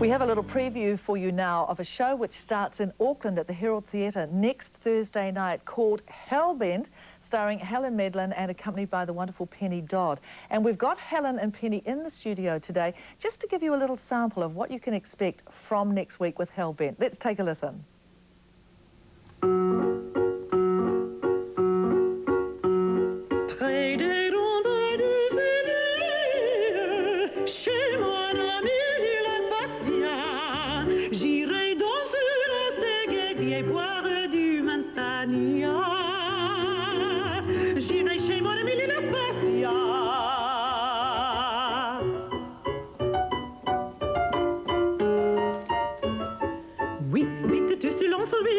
We have a little preview for you now of a show which starts in Auckland at the Herald Theatre next Thursday night called Hellbent, starring Helen Medlyn and accompanied by the wonderful Penny Dodd. And we've got Helen and Penny in the studio today just to give you a little sample of what you can expect from next week with Hellbent. Let's take a listen. J'irai dans une séguédie et boire du Mantania. J'irai chez mon ami Las Bastia. Oui, mais tu silence, oui,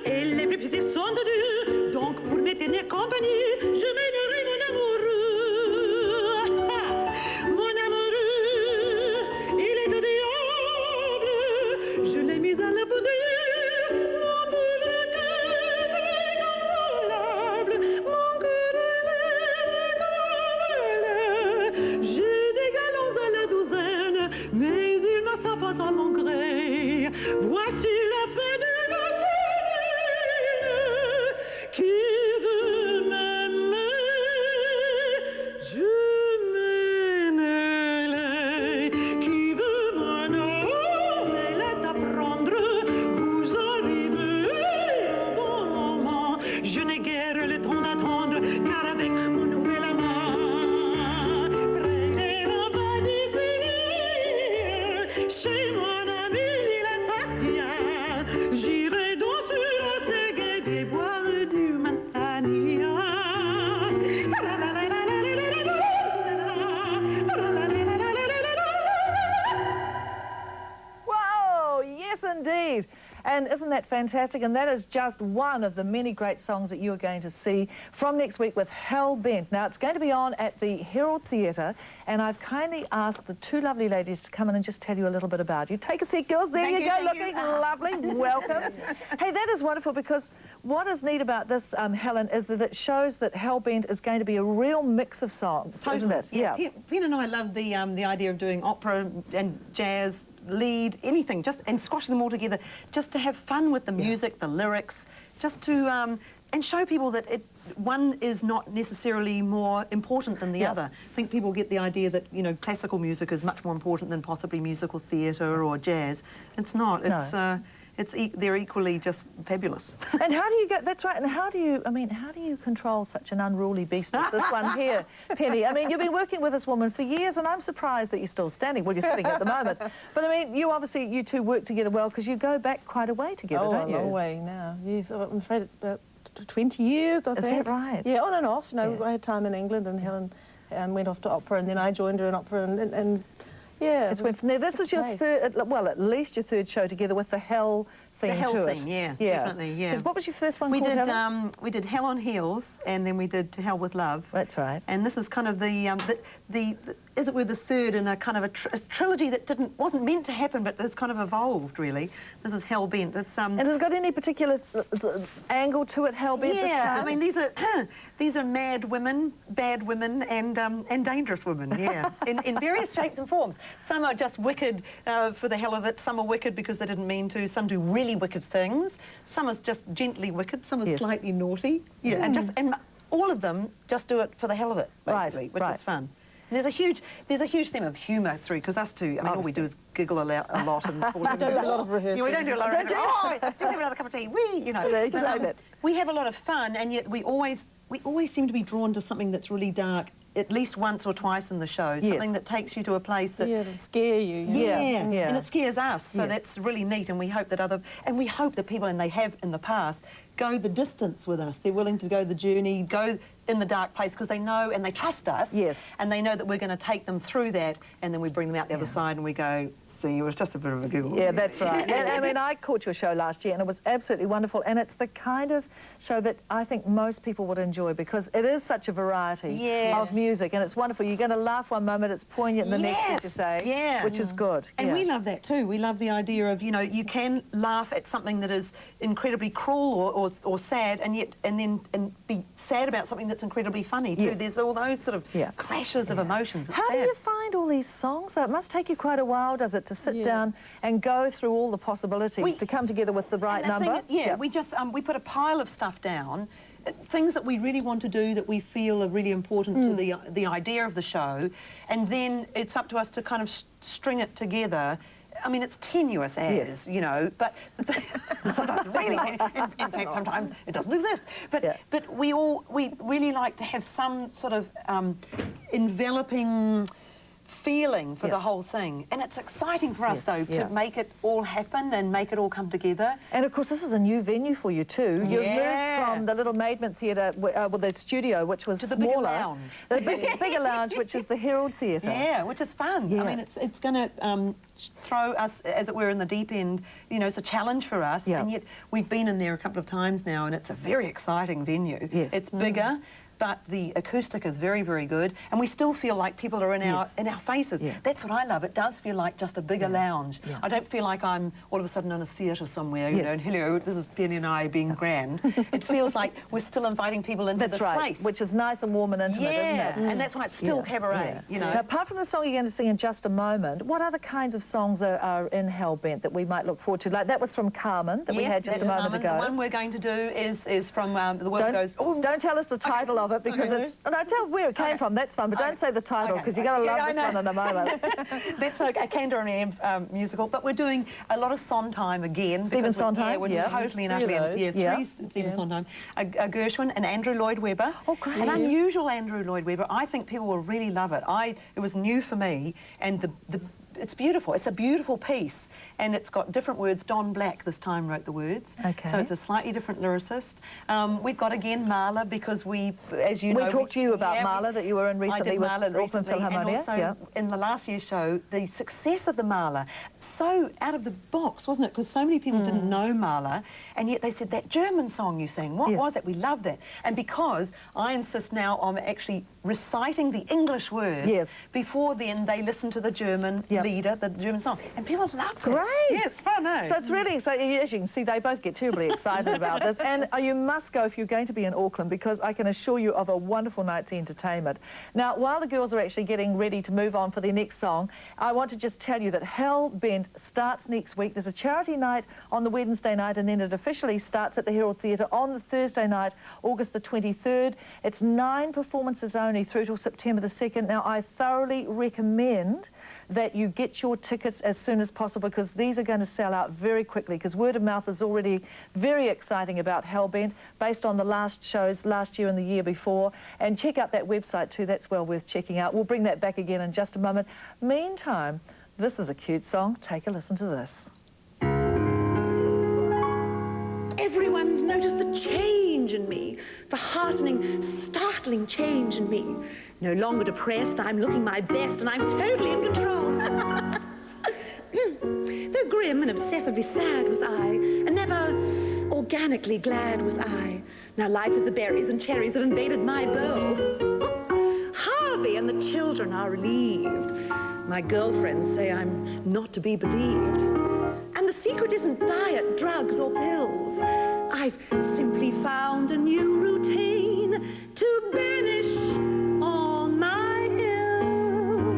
et les vrais plaisirs sont de Dieu. Donc pour me tenir compagnie, je mènerai mon amoureux. Mon amoureux, il est au diable. Je l'ai mis à la boudeille, mon pauvre cœur est inconsolable, mon cœur est inconsolable. J'ai des galons à la douzaine, mais il ne m'en pas à mon gré. Voici la fin de ma semaine. Qui veut m'aimer, je mène-les. Qui veut m'en apprendre, vous arrivez au bon moment. Je n'ai guère le temps d'attendre, car avec mon nouvel amant, près des remparts d'ici, chez mon ami Las Bastia, j'irai dans une séguédie et boire du Mantania. Whoa, yes indeed. And isn't that fantastic? And that is just one of the many great songs that you are going to see from next week with Hellbent. Now, it's going to be on at the Herald Theatre, and I've kindly asked the two lovely ladies to come in and just tell you a little bit about you. Take a seat, girls. There you go, looking lovely. Welcome. Hey, that is wonderful, because what is neat about this, Helen, is that it shows that Hellbent is going to be a real mix of songs, isn't it? Yeah. Pen and I love the idea of doing opera and jazz, lead, anything, and squashing them all together, just to have fun with the music, the lyrics, just to and show people that one is not necessarily more important than the other. I think people get the idea that, you know, classical music is much more important than possibly musical theatre or jazz. It's not. It's they're equally just fabulous. And how do you get, that's right, and how do you control such an unruly beast as this one here, Penny? I mean, you've been working with this woman for years, and I'm surprised that you're still standing. Well, you're sitting at the moment. But I mean, you two work together well, because you go back quite a way together, don't you? Oh, a long way now, yes. I'm afraid it's about 20 years, I think. Is that right? Yeah, on and off. No, I had time in England, and Helen went off to opera, and then I joined her in opera, and yeah. It's went from there. This is your third, well, at least your third show together with the Hell theme. The Hell theme, yeah, definitely, yeah. Because what was your first one we called, did, Helen? we did Hell on Heels, and then we did To Hell with Love. That's right. And this is kind of as it were, the third in a kind of a trilogy that wasn't meant to happen, but has kind of evolved, really. This is Hellbent. It's And has it got any particular angle to it, Hellbent? Yeah, I mean, these are mad women, bad women, and dangerous women. Yeah, in various shapes and forms. Some are just wicked for the hell of it. Some are wicked because they didn't mean to. Some do really wicked things. Some are just gently wicked. Some are slightly naughty. Yeah, and all of them just do it for the hell of it, basically, which is fun. And there's a huge theme of humour through, because us two, I mean, all we do is giggle a lot and fall into a lot of rehearsing. Yeah, we don't do a lot of rehearsing. Oh, let's have another cup of tea. You know. We have a lot of fun, and yet we always seem to be drawn to something that's really dark, at least once or twice in the show, something that takes you to a place that... Yeah, to scare you. Yeah, and it scares us, so that's really neat, and we hope that people, and they have in the past, go the distance with us. They're willing to go the journey, go in the dark place, because they know and they trust us, and they know that we're going to take them through that, and then we bring them out the other side and we go, see, it was just a bit of a giggle. Yeah, that's right. And, I mean, I caught your show last year, and it was absolutely wonderful, and it's the kind of show that I think most people would enjoy, because it is such a variety of music, and it's wonderful. You're going to laugh one moment, it's poignant the next, as you say, which is good. And we love that too. We love the idea of, you know, you can laugh at something that is incredibly cruel or sad, and then be sad about something that's incredibly funny too. There's all those sort of clashes of emotions. It's How do you find find all these songs? It must take you quite a while, does it, to sit down and go through all the possibilities to come together with the right number? We just we put a pile of stuff down, things that we really want to do that we feel are really important to the idea of the show, and then it's up to us to kind of string it together. I mean, it's tenuous as, you know, but sometimes really tenuous. In fact, sometimes it doesn't exist. But we really like to have some sort of enveloping feeling for the whole thing, and it's exciting for us though to make it all happen and make it all come together. And of course this is a new venue for you too. You've moved from the little Maidment Theatre, well, the studio, which was to the smaller, bigger lounge, which is the Herald Theatre. Yeah, which is fun. I mean, it's going to throw us, as it were, in the deep end. You know, it's a challenge for us, and yet we've been in there a couple of times now, and it's a very exciting venue. It's bigger, but the acoustic is very, very good, and we still feel like people are in our faces. That's what I love. It does feel like just a bigger lounge. I don't feel like I'm all of a sudden in a theatre somewhere, you know, and hello, this is Penny and I being grand. It feels like we're still inviting people into this place. Which is nice and warm and intimate, isn't it? And that's why it's still cabaret, you know. Now, apart from the song you're going to sing in just a moment, what other kinds of songs are in Hellbent that we might look forward to? Like that was from Carmen that we had just a moment ago. The one we're going to do is from The World Goes... Don't tell us the title of it, because it's... No, tell where it came from, that's fun, but don't say the title, because you're going to love this one in a moment. That's a Cantor and Am musical, but we're doing a lot of Sondheim again. Stephen Sondheim? We're totally and utterly... three Stephen Sondheim. A Gershwin, and Andrew Lloyd Webber. Oh, great. An unusual Andrew Lloyd Webber. I think people will really love it. It was new for me, and it's beautiful. It's a beautiful piece, and it's got different words. Don Black this time wrote the words. Okay. So it's a slightly different lyricist. We've got again Marla, because as you know, we talked to you about Marla that you were in recently with Auckland Philharmonia. And also in the last year's show, the success of the Marla, so out of the box, wasn't it? Because so many people didn't know Marla, and yet they said, that German song you sang, what was that? We loved that. And because I insist now on actually reciting the English words, before then they listen to the German leader, the German song, and people loved it. Great. Yeah, it's fun, eh? So it's really exciting. As you can see, they both get terribly excited about this, and you must go if you're going to be in Auckland, because I can assure you of a wonderful night's entertainment. Now, while the girls are actually getting ready to move on for their next song, I want to just tell you that Hellbent starts next week. There's a charity night on the Wednesday night, and then it officially starts at the Herald Theatre on the Thursday night, August the 23rd. It's 9 performances only through till September the 2nd. Now, I thoroughly recommend that you get your tickets as soon as possible, because these are going to sell out very quickly, because word of mouth is already very exciting about Hellbent, based on the last shows last year and the year before. And check out that website too, that's well worth checking out. We'll bring that back again in just a moment. Meantime, this is a cute song. Take a listen to this. Everyone's noticed the change in me, the heartening, startling change in me. No longer depressed, I'm looking my best, and I'm totally in control. Though grim and obsessively sad was I, and never organically glad was I. Now life as the berries and cherries have invaded my bowl. Harvey and the children are relieved. My girlfriends say I'm not to be believed. And the secret isn't diet, drugs, or pills. I've simply found a new routine to banish all my ills.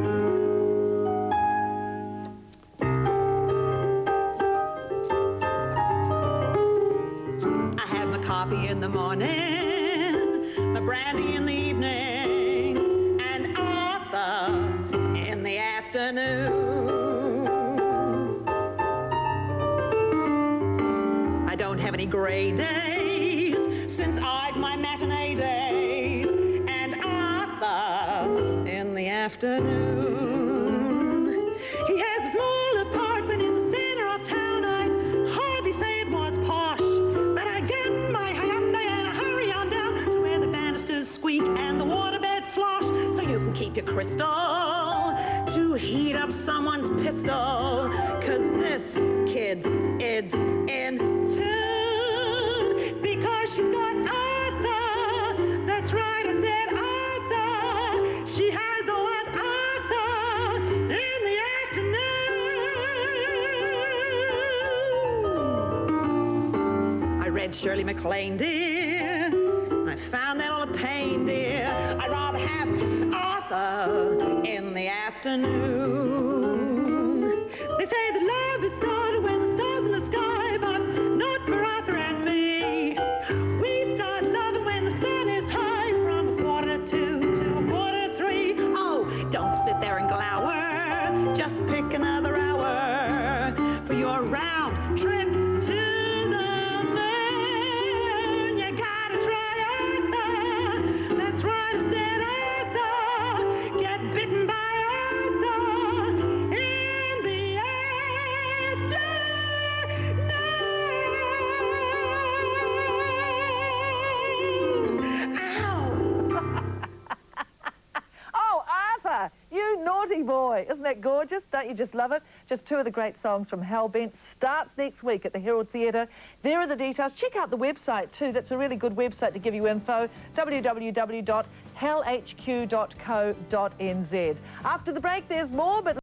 I have my coffee in the morning, my brandy in the evening, and Arthur in the afternoon. I don't have any gray days since I've my matinee days, and Arthur in the afternoon. He has a small apartment in the center of town. I'd hardly say it was posh, but I get my Hyundai and I hurry on down to where the banisters squeak and the waterbed slosh, so you can keep your crystal to heat up someone's pistol, 'cause this kid's in tune, because she's got Arthur. That's right, I said Arthur. She has one Arthur in the afternoon. I read Shirley MacLaine, dear, and I found that all a pain, dear. I'd rather have Arthur in the afternoon. afternoon. They say that love is started when the stars in the sky, but not for Arthur and me. We start loving when the sun is high, from 1:45 to 2:45. Oh, don't sit there and glower, just pick another hour for your round trip to the moon. You gotta try Arthur, that's right, I said Arthur. Get bitten by Arthur in the afternoon. Ow! Oh, Arthur, you naughty boy. Isn't that gorgeous? Don't you just love it? Just two of the great songs from Hell Bent. Starts next week at the Herald Theatre. There are the details. Check out the website too. That's a really good website to give you info. www.hellhq.co.nz. After the break, there's more, but